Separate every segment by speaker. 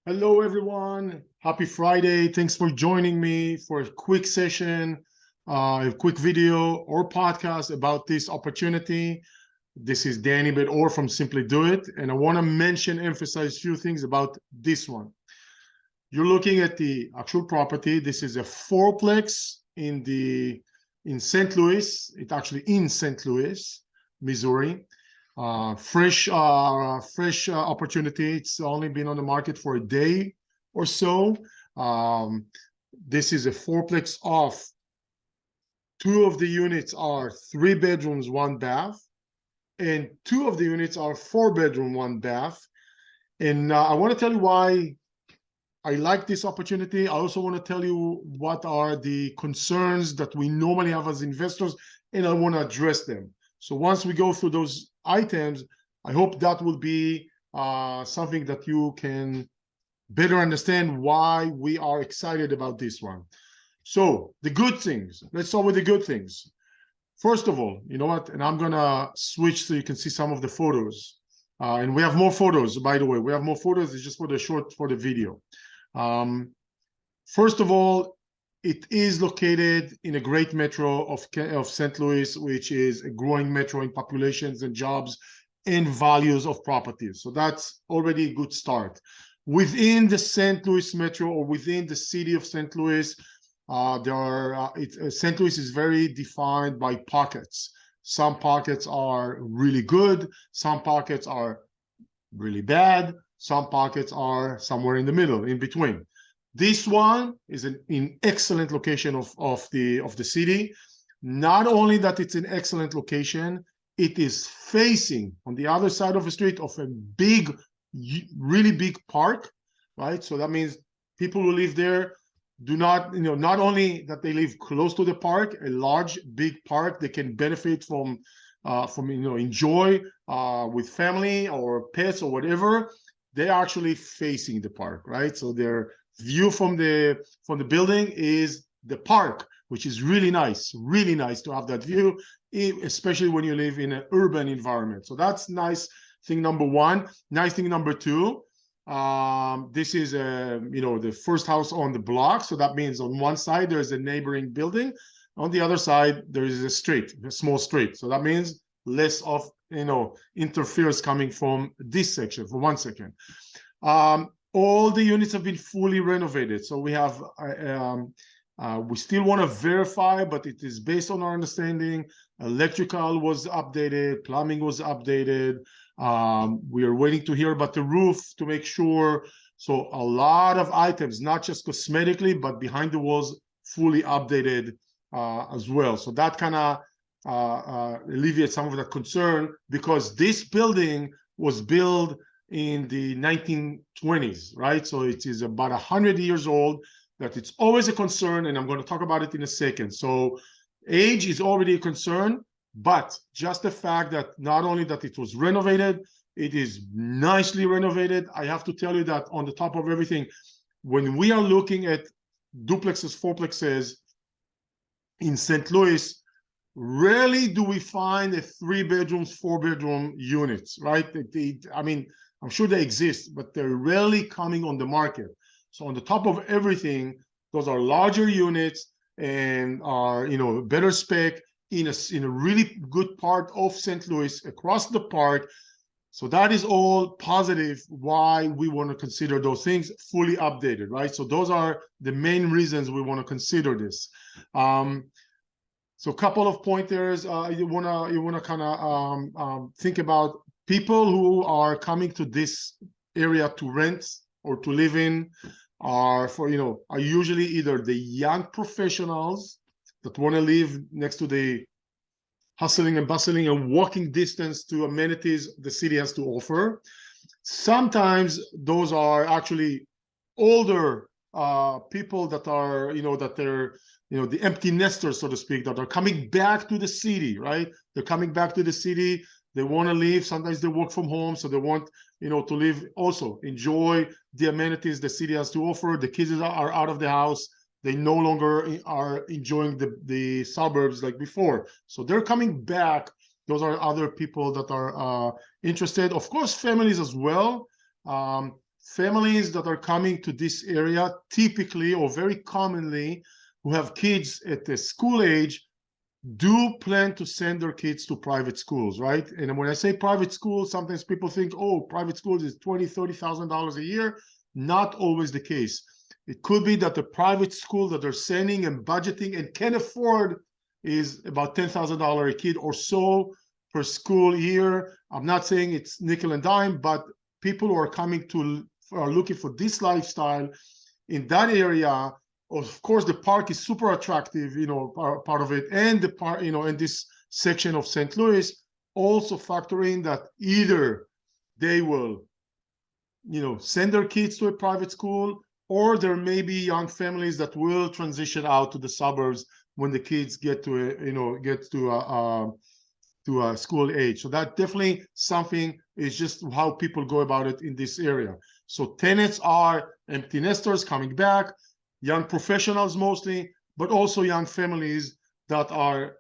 Speaker 1: Hello, everyone. Happy Friday. Thanks for joining me for a quick session, a quick video or podcast about this opportunity. This is Dani Beit-Or from Simply Do It, and I want to emphasize a few things about this one. You're looking at the actual property. This is a fourplex in St. Louis. It's actually in St. Louis, Missouri. Fresh opportunity. It's only been on the market for a day or so. This is a fourplex of two of the units are 3 bedrooms, 1 bath, and 2 of the units are 4 bedroom, 1 bath. And I want to tell you why I like this opportunity. I also want to tell you what are the concerns that we normally have as investors, and I want to address them. So once we go through those items, I hope that will be something that you can better understand why we are excited about this one. So the good things, let's start with the good things. First of all, you know what? And I'm gonna switch so you can see some of the photos. And we have more photos, by the way. We have more photos. It's just for the video. First of all, it is located in a great metro of St. Louis, which is a growing metro in populations and jobs and values of properties. So that's already a good start. Within the St. Louis metro or within the city of St. Louis, St. Louis is very defined by pockets. Some pockets are really good. Some pockets are really bad. Some pockets are somewhere in the middle, in between. This one is in excellent location of the city. Not only that it's an excellent location, it is facing on the other side of the street of a big, really big park, right? So that means people who live there do not, not only that they live close to the park, a large, big park they can benefit from enjoy with family or pets or whatever. They're actually facing the park, right? So their view from the building is the park, which is really nice to have that view, especially when you live in an urban environment. So that's nice thing number one. Nice thing number two, this is the first house on the block. So that means on one side there's a neighboring building, on the other side there is a small street. So that means less of interference coming from this section, from one section. All the units have been fully renovated. So we have, we still want to verify, but it is based on our understanding. Electrical was updated, plumbing was updated. We are waiting to hear about the roof to make sure. So a lot of items, not just cosmetically, but behind the walls, fully updated as well. So that kind of alleviates some of that concern, because this building was built in the 1920s, right? So it is about 100 years old. That it's always a concern, and I'm going to talk about it in a second. So age is already a concern, but just the fact that not only that it was renovated, it is nicely renovated. I have to tell you that on the top of everything, when we are looking at duplexes, fourplexes in St. Louis, rarely do we find a 3 bedrooms, 4 bedroom units, right? I mean, I'm sure they exist, but they're rarely coming on the market. So on the top of everything, those are larger units and are, better spec in a really good part of St. Louis, across the park. So that is all positive why we want to consider those things fully updated, right? So those are the main reasons we want to consider this. So a couple of pointers you wanna kind of think about. People who are coming to this area to rent or to live in are usually either the young professionals that want to live next to the hustling and bustling and walking distance to amenities the city has to offer. Sometimes those are actually older people that are, the empty nesters, so to speak, that are coming back to the city, right? They're coming back to the city. They want to live. Sometimes they work from home, so they want, to live, also enjoy the amenities the city has to offer. The kids are out of the house. They no longer are enjoying the suburbs like before. So they're coming back. Those are other people that are interested. Of course, families as well. families that are coming to this area typically or very commonly who have kids at the school age do plan to send their kids to private schools, right? And when I say private schools, sometimes people think, oh, private schools is $20,000, $30,000 a year. Not always the case. It could be that the private school that they're sending and budgeting and can afford is about $10,000 a kid or so per school year. I'm not saying it's nickel and dime, but people who are coming to are looking for this lifestyle in that area. Of course, the park is super attractive, you know, part of it, and the park, you know, in this section of St. Louis, also factor in that either they will, you know, send their kids to a private school, or there may be young families that will transition out to the suburbs when the kids get to a, you know, get to a school age. So that definitely something is just how people go about it in this area. So tenants are empty nesters coming back, young professionals mostly, but also young families that are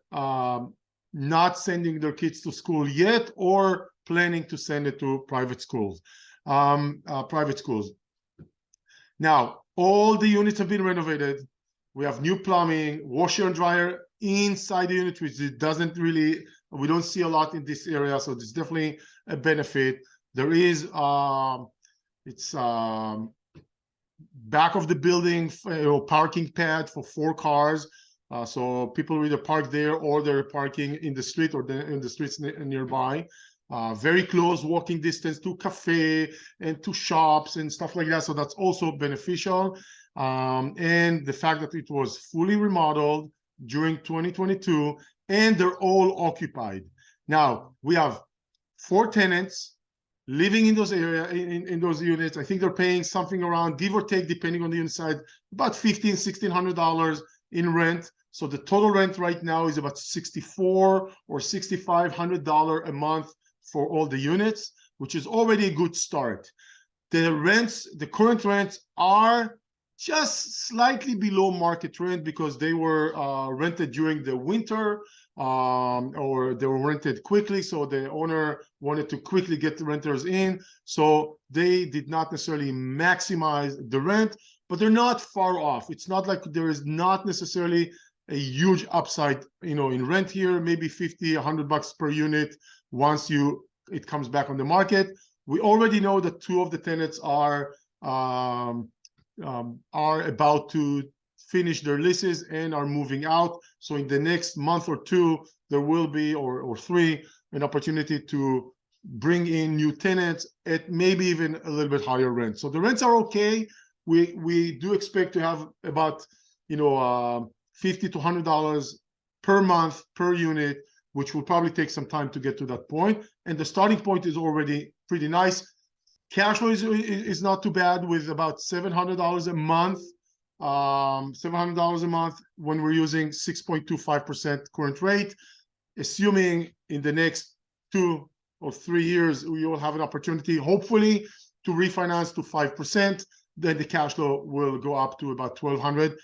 Speaker 1: not sending their kids to school yet or planning to send it to private schools. Now, all the units have been renovated. We have new plumbing, washer and dryer inside the unit, which it doesn't really, we don't see a lot in this area, so it's definitely a benefit. There is, it's back of the building, you know, parking pad for 4 cars. So people either park there or they're parking in the street or in the streets nearby. Very close walking distance to cafe and to shops and stuff like that. So that's also beneficial. And the fact that it was fully remodeled during 2022 and they're all occupied. Now we have 4 tenants living in those area in those units. I think they're paying something around, give or take, depending on the unit size, about $1,500-$1,600 in rent. So the total rent right now is about $6,400 or $6,500 a month for all the units, which is already a good start. The rents, the current rents are just slightly below market rent because they were rented during the winter, or they were rented quickly. So the owner wanted to quickly get the renters in. So they did not necessarily maximize the rent, but they're not far off. It's not like there is not necessarily a huge upside, you know, in rent here, maybe 50, $100 per unit once it comes back on the market. We already know that 2 of the tenants are about to finish their leases and are moving out. So in the next month or 2, there will be, or 3, an opportunity to bring in new tenants at maybe even a little bit higher rent. So the rents are okay. We do expect to have about, you know, $50 to $100 per month per unit, which will probably take some time to get to that point. And the starting point is already pretty nice. Cash flow is not too bad with about $700 a month. $700 a month when we're using 6.25% current rate, assuming in the next 2 or 3 years we will have an opportunity, hopefully, to refinance to 5%. Then the cash flow will go up to about $1,200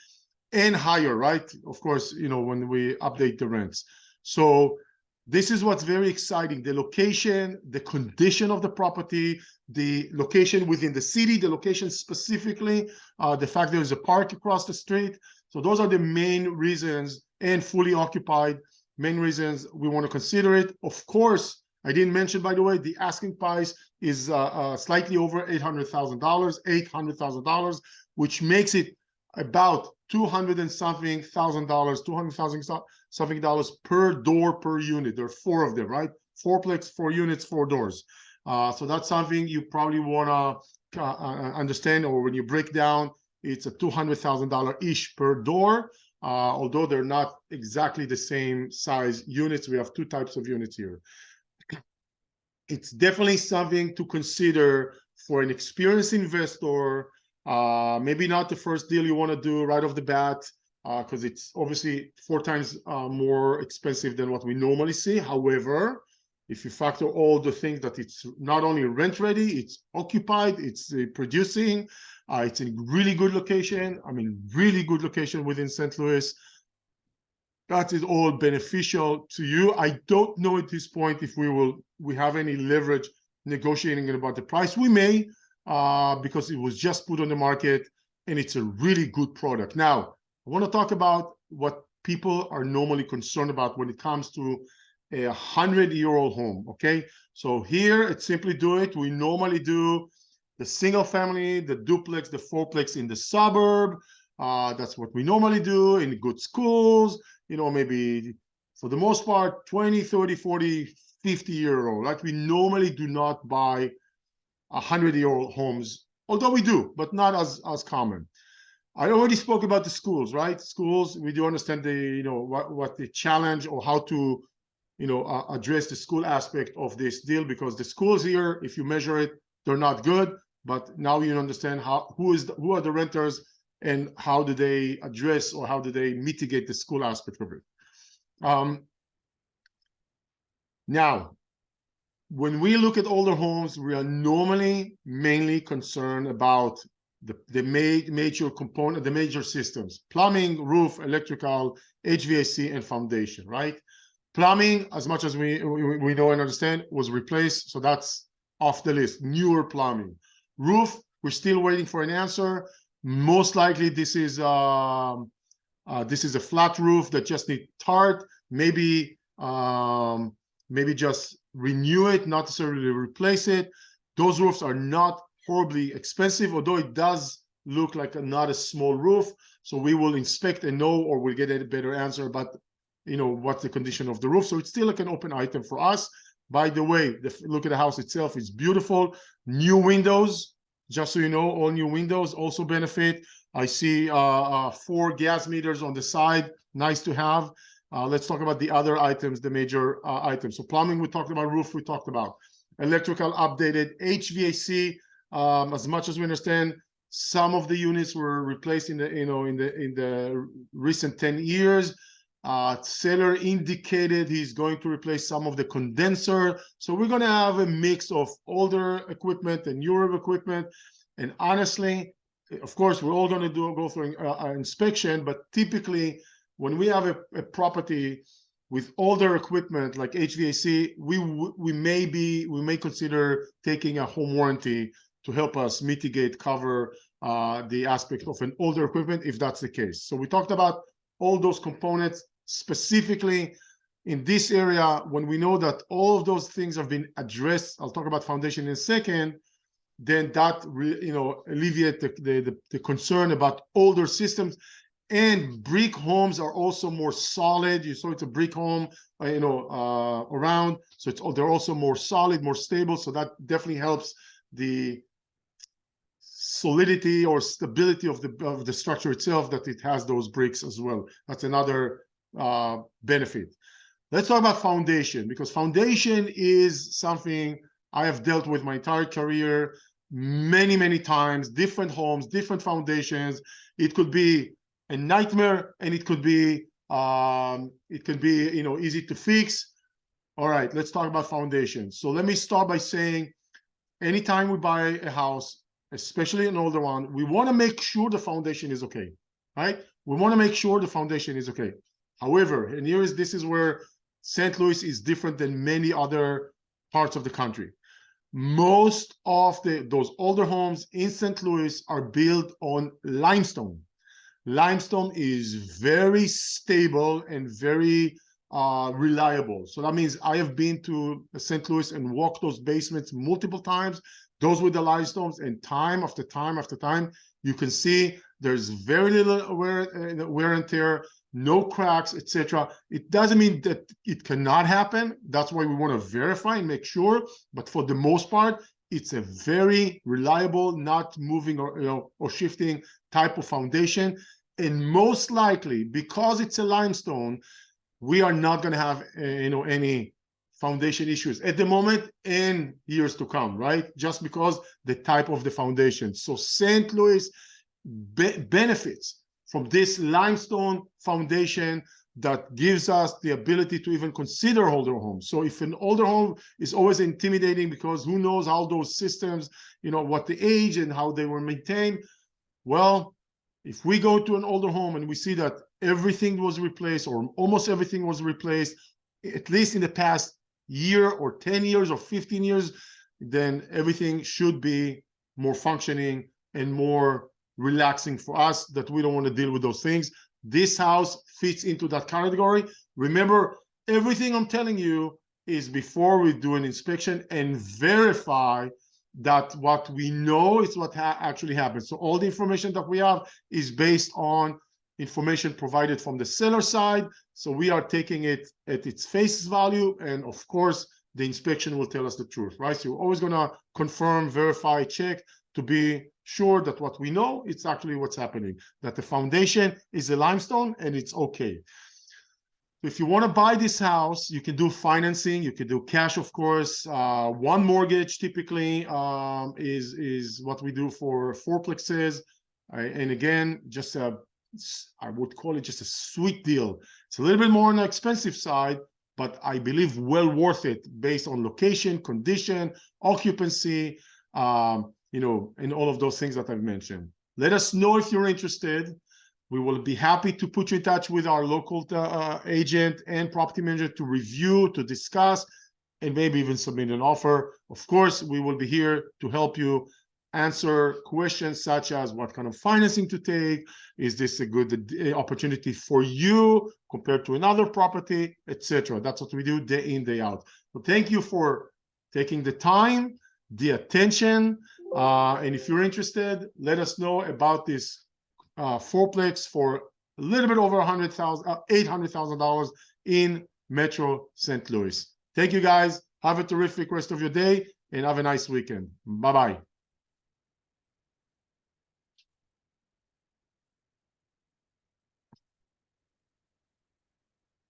Speaker 1: and higher, right? Of course, you know, when we update the rents. So this is what's very exciting: the location, the condition of the property, the location within the city, the location specifically, the fact there's a park across the street. So those are the main reasons, and fully occupied, main reasons we want to consider it. Of course, I didn't mention, by the way, the asking price is slightly over $800,000, which makes it about $200,000 and something, $200,000 something dollars per door per unit. There are 4 of them, right? Fourplex, 4 units, 4 doors. So that's something you probably want to understand, or when you break down, it's a $200,000-ish per door, although they're not exactly the same size units. We have 2 types of units here. It's definitely something to consider for an experienced investor. Maybe not the first deal you want to do right off the bat, because it's obviously 4 times more expensive than what we normally see. However, if you factor all the things that it's not only rent ready, it's occupied, it's producing, it's in really good location. I mean, really good location within St. Louis. That is all beneficial to you. I don't know at this point if we have any leverage negotiating about the price. We may, because it was just put on the market and it's a really good product. Now, I want to talk about what people are normally concerned about when it comes to a 100-year-old home, okay? So here at Simply Do It, we normally do the single family, the duplex, the fourplex in the suburb. That's what we normally do in good schools, you know, maybe for the most part, 20, 30, 40, 50-year-old. Like we normally do not buy 100-year-old homes, although we do, but not as common. I already spoke about the schools, right? Schools, we do understand the, you know, what the challenge or how to, you know, address the school aspect of this deal, because the schools here, if you measure it, they're not good. But now you understand who are the renters and how do they address or how do they mitigate the school aspect of it. Now, when we look at older homes, we are normally mainly concerned about the major component, the major systems: plumbing, roof, electrical, HVAC, and foundation, right? Plumbing, as much as we know and understand, was replaced, so that's off the list. Newer plumbing. Roof, we're still waiting for an answer. Most likely, this is a flat roof that just needs tart. Maybe just renew it, not necessarily replace it. Those roofs are not horribly expensive, although it does look like not a small roof. So we will inspect and know, or we'll get a better answer about, you know, what's the condition of the roof. So it's still like an open item for us. By the way, look at the house itself. It's beautiful. New windows, just so you know, all new windows also benefit. I see 4 gas meters on the side. Nice to have. Let's talk about the other items, the major items. So plumbing, we talked about. Roof, we talked about. Electrical, updated. HVAC, as much as we understand, some of the units were replaced in the recent 10 years. Seller indicated he's going to replace some of the condenser. So we're going to have a mix of older equipment and newer equipment. And honestly, of course, we're all going to go through an inspection, but typically when we have a property with older equipment like HVAC, we may consider taking a home warranty to help us mitigate, cover the aspect of an older equipment if that's the case. So we talked about all those components. Specifically in this area, when we know that all of those things have been addressed, I'll talk about foundation in a second, then that alleviate the concern about older systems. And brick homes are also more solid. You saw it's a brick home, around, so they're also more solid, more stable. So that definitely helps the solidity or stability of the structure itself, that it has those bricks as well. That's another benefit. Let's talk about foundation, because foundation is something I have dealt with my entire career many times. Different homes, different foundations. It could be a nightmare, and it could be easy to fix. All right, let's talk about foundation. So let me start by saying, anytime we buy a house, especially an older one, we want to make sure the foundation is okay, right? We want to make sure the foundation is okay. However, and this is where St. Louis is different than many other parts of the country. Most of those older homes in St. Louis are built on limestone. Limestone is very stable and very reliable. So that means I have been to St. Louis and walked those basements multiple times, those with the limestones, and time after time after time, you can see there's very little wear and tear, no cracks, etc. It doesn't mean that it cannot happen. That's why we want to verify and make sure. But for the most part, it's a very reliable, not moving or shifting type of foundation. And most likely, because it's a limestone, we are not going to have any foundation issues at the moment and years to come, right? Just because the type of the foundation. So St. Louis benefits from this limestone foundation that gives us the ability to even consider older homes. So if an older home is always intimidating, because who knows how those systems, what the age and how they were maintained. Well, if we go to an older home and we see that everything was replaced, or almost everything was replaced, at least in the past year or 10 years or 15 years, then everything should be more functioning, and more relaxing for us, that we don't want to deal with those things. This house fits into that category. Remember, everything I'm telling you is before we do an inspection and verify that what we know is what actually happens. So all the information that we have is based on information provided from the seller side. So we are taking it at its face value. And of course, the inspection will tell us the truth, right? So you're always going to confirm, verify, check to be sure that what we know, it's actually what's happening, that the foundation is a limestone and it's okay. If you want to buy this house, you can do financing, you can do cash, of course. One mortgage typically is what we do for fourplexes. And again, just I would call it just a sweet deal. It's a little bit more on the expensive side, but I believe well worth it based on location, condition, occupancy, you know, and all of those things that I've mentioned. Let us know if you're interested. We will be happy to put you in touch with our local agent and property manager to review, to discuss, and maybe even submit an offer. Of course, we will be here to help you answer questions such as what kind of financing to take, is this a good opportunity for you compared to another property, etc. That's what we do day in, day out. So thank you for taking the time, the attention, and if you're interested, let us know about this fourplex for a little bit over $800,000 in Metro St. Louis. Thank you guys. Have a terrific rest of your day and have a nice weekend. Bye-bye.